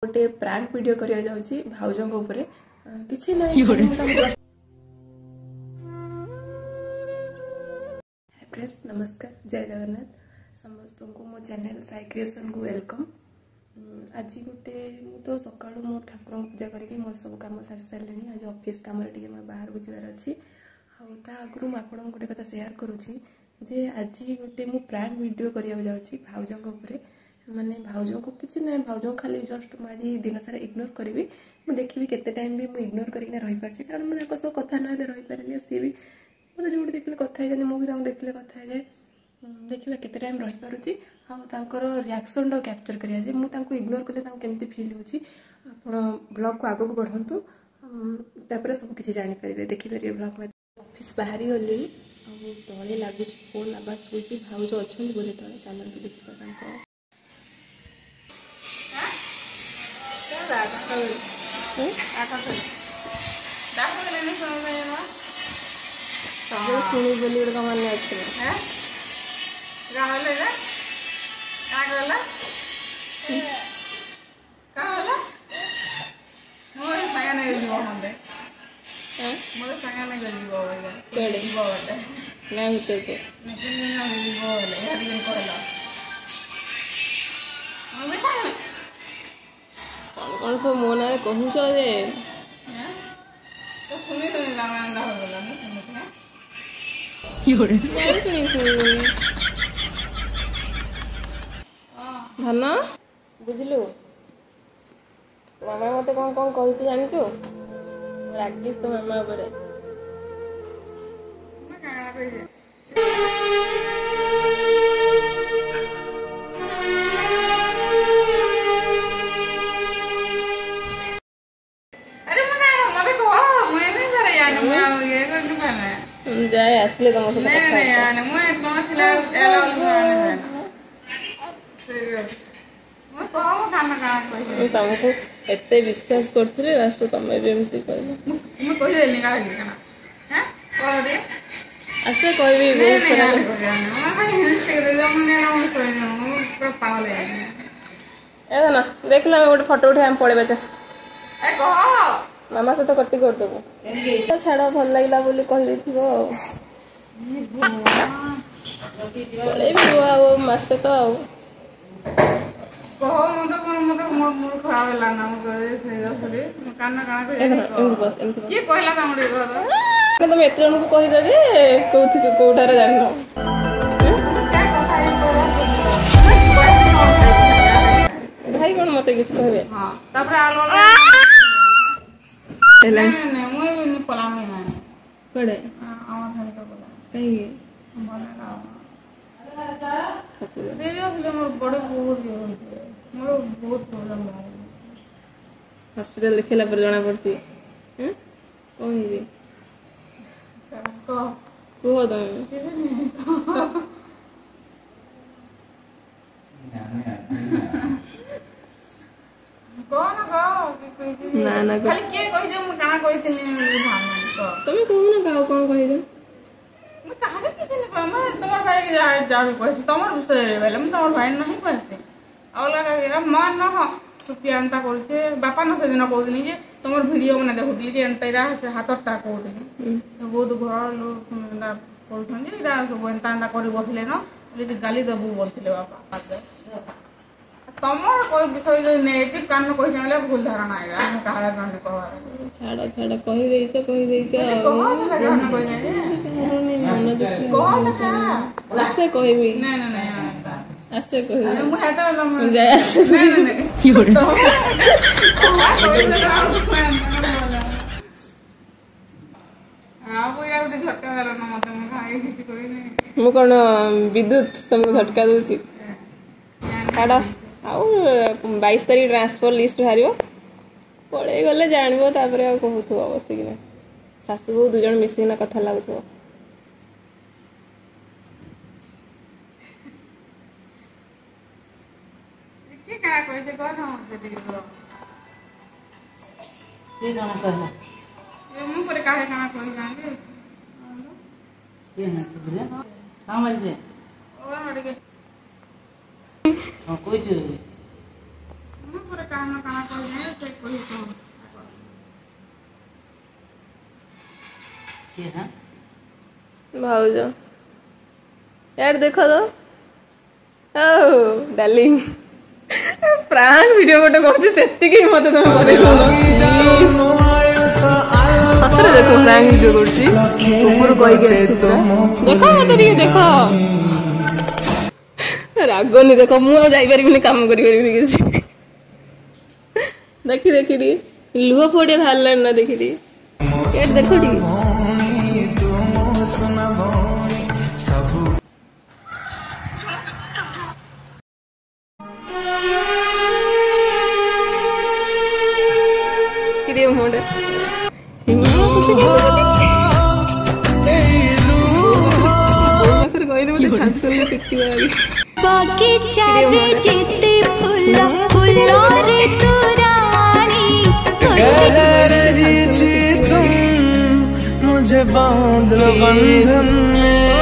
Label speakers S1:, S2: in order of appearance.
S1: गोटे prank video करिया जाउची भाउजंग ऊपर किछि नै फ्रेंड्स नमस्कार जय जगन्नाथ समस्त को मो चैनल साई क्रिएशन को वेलकम। आज गोटे मु तो सकाळ मो ठाकुर पूजा करके मोर सब काम सारी सारे आज ऑफिस काम रे मैं बाहर को जीवार अच्छी आगु आपन गोटे कथा शेयर करुँची जे आज गोटे मु प्रैंक वीडियो करिया जाउची भाउजंग ऊपर माने भाउजों को किसी ना भाउजों खाली जस्ट मुझे दिन सारा इग्नोर करी मुझे देखी केते टाइम भी मुझे इग्नोर करके रही पार्टी कारण मुझे सह कथा ना रही पारे सी भी मतलब जो देखले कथा जाए मुझे देखले कथा जाए देखा केते टाइम रही पारुची आर रिएक्शन टा कैप्चर करिया जे मुझे इग्नोर कले केमती फील होची आपण ब्लॉग को आगो को बढ़ंतु तापर सब किछि जानि परिबे देखि परिबे ब्लॉग में ऑफिस बाहरी गली तले लागुच फोन आवाज होची भाउज अछन बोले तले चलंतु देखिबा तांको शुणी बोली गोटे मन अच्छे कौन सब मो ना कहूछ जे धन बुझलु मामा मत कौन कौन कहूँ जानचु रागिस तो मामा ऊपर जाए आसले तुम तुमको एत विश्वास करते लास्ट तुम एमती आसे कहबी ना देख लो गोटे फोटो उठे पड़े मामा सहित कटी करदेबू छाड़ भल लगे बोली मसे तो तुम एत जन को कह कौटार जान भाई कौन मत कि कहे हॉस्पिटल देखला पर जाना पड़ची कौन कह तुम ना ना खाली के कहि जे मु काना कहितली तुम कहू ना गाव कोन कहि जे मु काहे किछ नै कह मैं तोर भाई के जा भी कहसी तोर विषय बेले मु तोर भाई नहीं कहसी औला का मन न हो सुपियांता करछे बापा न से दिन कहउनी जे तोर वीडियो बना देखुतली जे एंतैरा से हाथटा कहउनी तो बहुत घर लोग ना कहउछन जे इरा सब एंता करि बसले न ले गाली देबू बोलथिले बापा तमर कोई विषय जो नेगेटिव कान कोइ जानले भूल धारणा है हम कहा न कहवा छाड़ छाड़ कहि देइछ कहो ना कहना कोइ जाने कहो ऐसे कहबी नहीं नहीं नहीं ऐसे कहबी मु हेता लम जाय ऐसे नहीं नहीं की होरे आ कोइरा उठे झटका देलो न मते मु खाई किछि कोइ नहीं मु कोन विद्युत तुमको झटका दोछि छाड़ आउ 22 तारीख ट्रांसफर लिस्ट बाहर पड़े गले जानबो तापर आ कहूथो बसिकिना सासु बो दु जण मिसिना कथा लागुथो के का कहते कोन हम जदी ये जण कहला ये मु पर काहे काना कहि जाने ये ना सुबले हां बोल और हट के कोई जो मु पर काना काना कहि भाउज यार देखो तो डार्लिंग प्रांक वीडियो गोटे कहूँ से मत तुम सतरे देखो प्रांक वीडियो करती देख मत देख रागनी देख मुझे जापर कम कर देखी देखी लुह फोड़े बाहर ना देखी देख मुंडे
S2: मुझे बांध लो बंधन में।